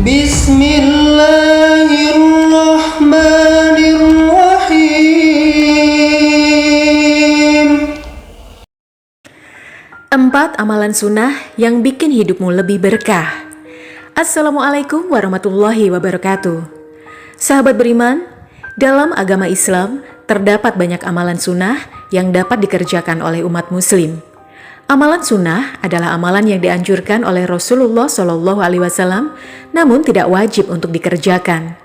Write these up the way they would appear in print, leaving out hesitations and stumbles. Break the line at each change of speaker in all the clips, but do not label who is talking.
Bismillahirrahmanirrahim. 4 amalan sunnah yang bikin hidupmu lebih berkah. Assalamualaikum warahmatullahi wabarakatuh. Sahabat beriman, dalam agama Islam terdapat banyak amalan sunnah yang dapat dikerjakan oleh umat muslim. Amalan sunnah adalah amalan yang dianjurkan oleh Rasulullah SAW, namun tidak wajib untuk dikerjakan.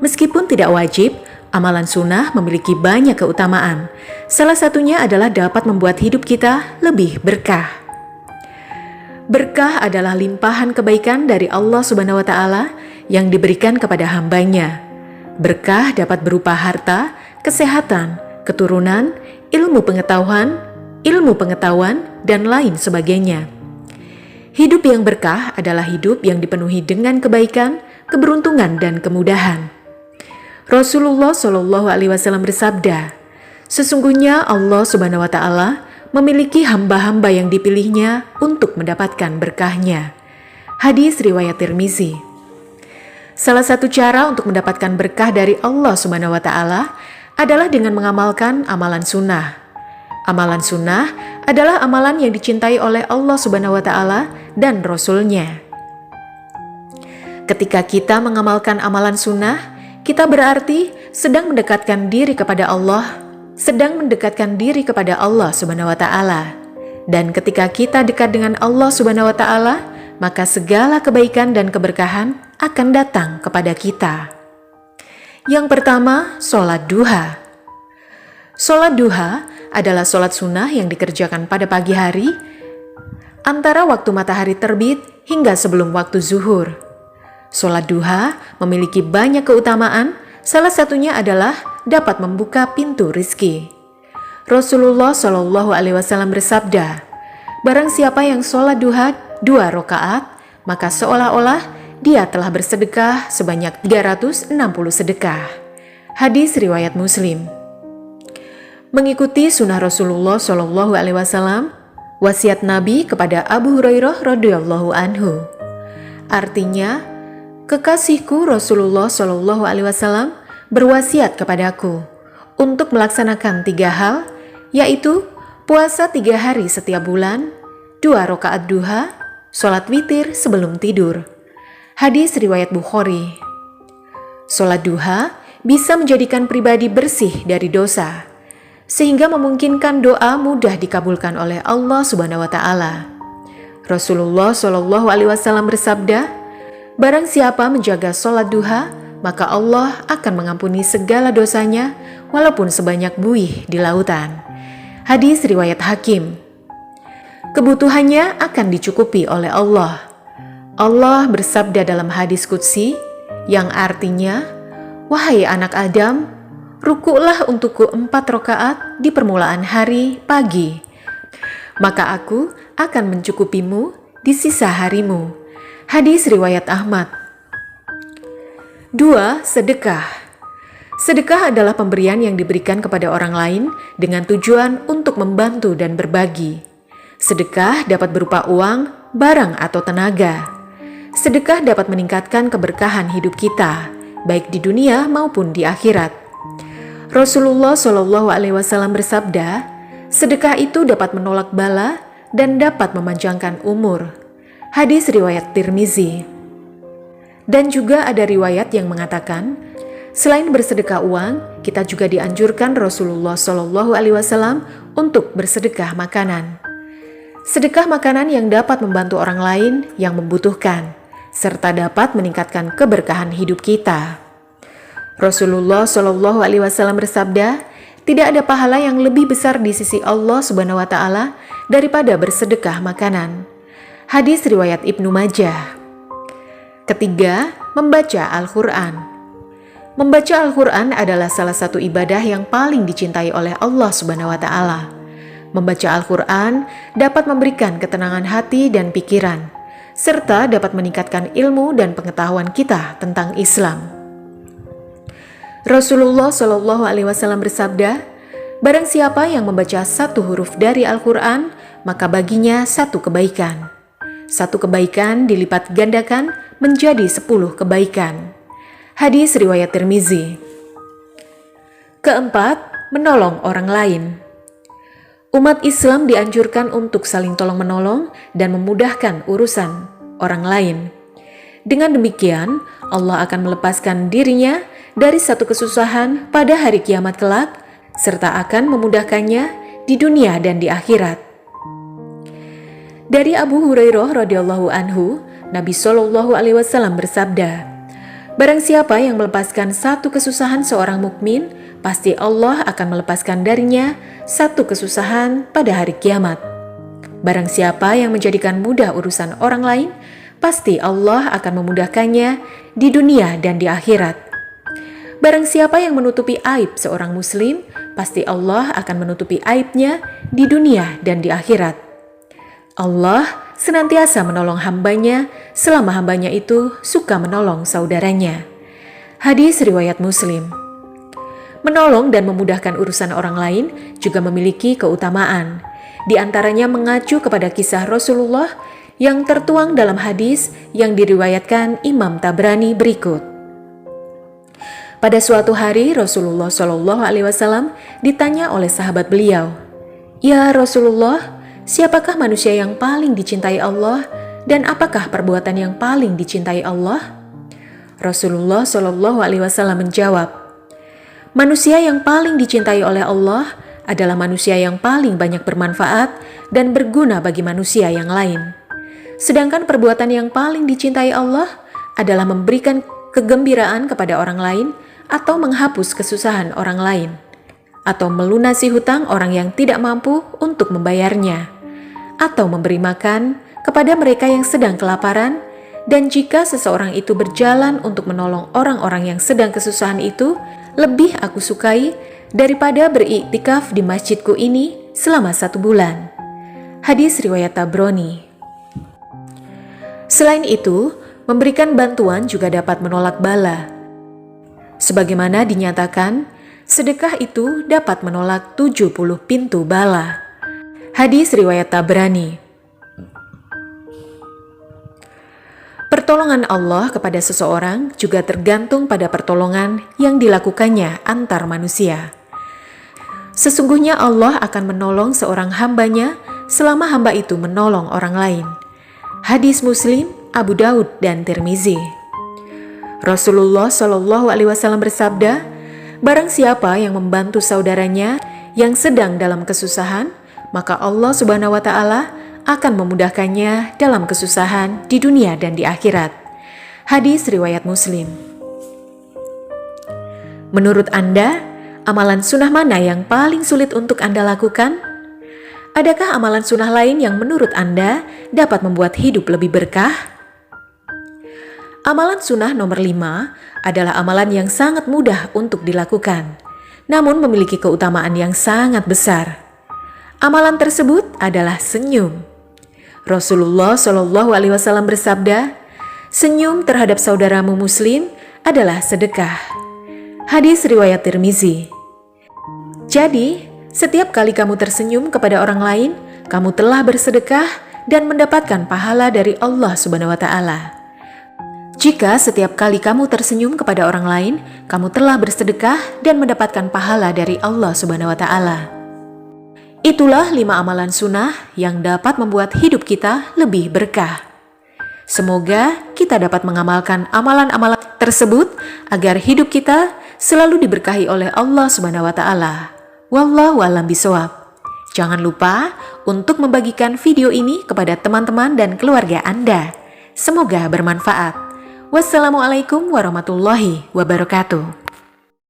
Meskipun tidak wajib, amalan sunnah memiliki banyak keutamaan. Salah satunya adalah dapat membuat hidup kita lebih berkah. Berkah adalah limpahan kebaikan dari Allah Subhanahu wa Ta'ala yang diberikan kepada hambanya. Berkah dapat berupa harta, kesehatan, keturunan, ilmu pengetahuan, dan lain sebagainya. Hidup yang berkah adalah hidup yang dipenuhi dengan kebaikan, keberuntungan, dan kemudahan. Rasulullah SAW bersabda, "Sesungguhnya Allah Subhanahu wa Ta'ala memiliki hamba-hamba yang dipilihnya untuk mendapatkan berkahnya." Hadis riwayat Tirmizi. Salah satu cara untuk mendapatkan berkah dari Allah Subhanahu wa Ta'ala adalah dengan mengamalkan amalan sunnah. Amalan sunnah adalah amalan yang dicintai oleh Allah Subhanahu wa Ta'ala dan Rasul-Nya. Ketika kita mengamalkan amalan sunnah, kita berarti sedang mendekatkan diri kepada Allah Subhanahu wa Ta'ala. Dan ketika kita dekat dengan Allah Subhanahu wa Ta'ala, maka segala kebaikan dan keberkahan akan datang kepada kita. Yang pertama, sholat duha. Sholat duha adalah sholat sunnah yang dikerjakan pada pagi hari, antara waktu matahari terbit hingga sebelum waktu zuhur. Sholat duha memiliki banyak keutamaan, salah satunya adalah dapat membuka pintu rizki. Rasulullah SAW bersabda, "Barang siapa yang sholat duha 2 rakaat, maka seolah-olah dia telah bersedekah sebanyak 360 sedekah." Hadis riwayat Muslim. Mengikuti sunnah Rasulullah SAW, wasiat Nabi kepada Abu Hurairah radhiyallahu anhu. Artinya, kekasihku Rasulullah SAW berwasiat kepadaku untuk melaksanakan 3 hal, yaitu puasa 3 hari setiap bulan, 2 rakaat duha, sholat witir sebelum tidur. Hadis riwayat Bukhari. Sholat duha bisa menjadikan pribadi bersih dari dosa, sehingga memungkinkan doa mudah dikabulkan oleh Allah Subhanahu wa Ta'ala. Rasulullah SAW bersabda, "Barang siapa menjaga sholat duha, maka Allah akan mengampuni segala dosanya walaupun sebanyak buih di lautan." Hadis riwayat Hakim. Kebutuhannya akan dicukupi oleh Allah. Allah bersabda dalam hadis qudsi yang artinya, "Wahai anak Adam, rukuklah untukku 4 rakaat di permulaan hari pagi, maka aku akan mencukupimu di sisa harimu." Hadis riwayat Ahmad. 2. Sedekah. Sedekah adalah pemberian yang diberikan kepada orang lain dengan tujuan untuk membantu dan berbagi. Sedekah dapat berupa uang, barang, atau tenaga. Sedekah dapat meningkatkan keberkahan hidup kita, baik di dunia maupun di akhirat. Rasulullah SAW bersabda, "Sedekah itu dapat menolak bala dan dapat memanjangkan umur." Hadis riwayat Tirmizi. Dan juga ada riwayat yang mengatakan, selain bersedekah uang, kita juga dianjurkan Rasulullah SAW untuk bersedekah makanan. Sedekah makanan yang dapat membantu orang lain yang membutuhkan, serta dapat meningkatkan keberkahan hidup kita. Rasulullah SAW bersabda, "Tidak ada pahala yang lebih besar di sisi Allah Subhanahu wa Ta'ala daripada bersedekah makanan." Hadis riwayat Ibnu Majah. Ketiga, membaca Al-Quran. Membaca Al-Quran adalah salah satu ibadah yang paling dicintai oleh Allah Subhanahu wa Ta'ala. Membaca Al-Quran dapat memberikan ketenangan hati dan pikiran, serta dapat meningkatkan ilmu dan pengetahuan kita tentang Islam. Rasulullah SAW bersabda, "Barang siapa yang membaca 1 huruf dari Al-Quran, maka baginya 1 kebaikan. 1 kebaikan dilipat gandakan menjadi 10 kebaikan. Hadis riwayat Tirmizi. Keempat, menolong orang lain. Umat Islam dianjurkan untuk saling tolong-menolong dan memudahkan urusan orang lain. Dengan demikian, Allah akan melepaskan dirinya dari satu kesusahan pada hari kiamat kelak, serta akan memudahkannya di dunia dan di akhirat. Dari Abu Hurairah radhiyallahu anhu, Nabi Shallallahu alaihi wasallam bersabda, "Barang siapa yang melepaskan satu kesusahan seorang mukmin, pasti Allah akan melepaskan darinya satu kesusahan pada hari kiamat. Barang siapa yang menjadikan mudah urusan orang lain, pasti Allah akan memudahkannya di dunia dan di akhirat. Barang siapa yang menutupi aib seorang muslim, pasti Allah akan menutupi aibnya di dunia dan di akhirat. Allah senantiasa menolong hambanya selama hambanya itu suka menolong saudaranya." Hadis riwayat Muslim. Menolong dan memudahkan urusan orang lain juga memiliki keutamaan. Di antaranya mengacu kepada kisah Rasulullah yang tertuang dalam hadis yang diriwayatkan Imam Tabrani berikut. Pada suatu hari Rasulullah Shallallahu alaihi wasallam ditanya oleh sahabat beliau, "Ya Rasulullah, siapakah manusia yang paling dicintai Allah dan apakah perbuatan yang paling dicintai Allah?" Rasulullah Shallallahu alaihi wasallam menjawab, "Manusia yang paling dicintai oleh Allah adalah manusia yang paling banyak bermanfaat dan berguna bagi manusia yang lain. Sedangkan perbuatan yang paling dicintai Allah adalah memberikan kegembiraan kepada orang lain atau menghapus kesusahan orang lain, atau melunasi hutang orang yang tidak mampu untuk membayarnya, atau memberi makan kepada mereka yang sedang kelaparan, dan jika seseorang itu berjalan untuk menolong orang-orang yang sedang kesusahan itu, lebih aku sukai daripada beriktikaf di masjidku ini selama 1 bulan." Hadis riwayat Tabrani. Selain itu, memberikan bantuan juga dapat menolak bala. Sebagaimana dinyatakan, sedekah itu dapat menolak 70 pintu bala. Hadis riwayat Tabrani. Pertolongan Allah kepada seseorang juga tergantung pada pertolongan yang dilakukannya antar manusia. Sesungguhnya Allah akan menolong seorang hambanya selama hamba itu menolong orang lain. Hadis Muslim, Abu Daud, dan Tirmizi. Rasulullah Shallallahu alaihi wasallam bersabda, "Barang siapa yang membantu saudaranya yang sedang dalam kesusahan, maka Allah Subhanahu wa taala akan memudahkannya dalam kesusahan di dunia dan di akhirat." Hadis riwayat Muslim. Menurut Anda, amalan sunnah mana yang paling sulit untuk Anda lakukan? Adakah amalan sunnah lain yang menurut Anda dapat membuat hidup lebih berkah? Amalan sunnah nomor 5 adalah amalan yang sangat mudah untuk dilakukan, namun memiliki keutamaan yang sangat besar. Amalan tersebut adalah senyum. Rasulullah Shallallahu alaihi wasallam bersabda, "Senyum terhadap saudaramu muslim adalah sedekah." Hadis riwayat Tirmizi. Jadi, setiap kali kamu tersenyum kepada orang lain, kamu telah bersedekah dan mendapatkan pahala dari Allah Subhanahu wa taala. Jika setiap kali kamu tersenyum kepada orang lain, kamu telah bersedekah dan mendapatkan pahala dari Allah Subhanahu wa taala. Itulah 5 amalan sunnah yang dapat membuat hidup kita lebih berkah. Semoga kita dapat mengamalkan amalan-amalan tersebut agar hidup kita selalu diberkahi oleh Allah Subhanahu wa taala. Wallahu a'lam bishawab. Jangan lupa untuk membagikan video ini kepada teman-teman dan keluarga Anda. Semoga bermanfaat. Wassalamualaikum warahmatullahi wabarakatuh.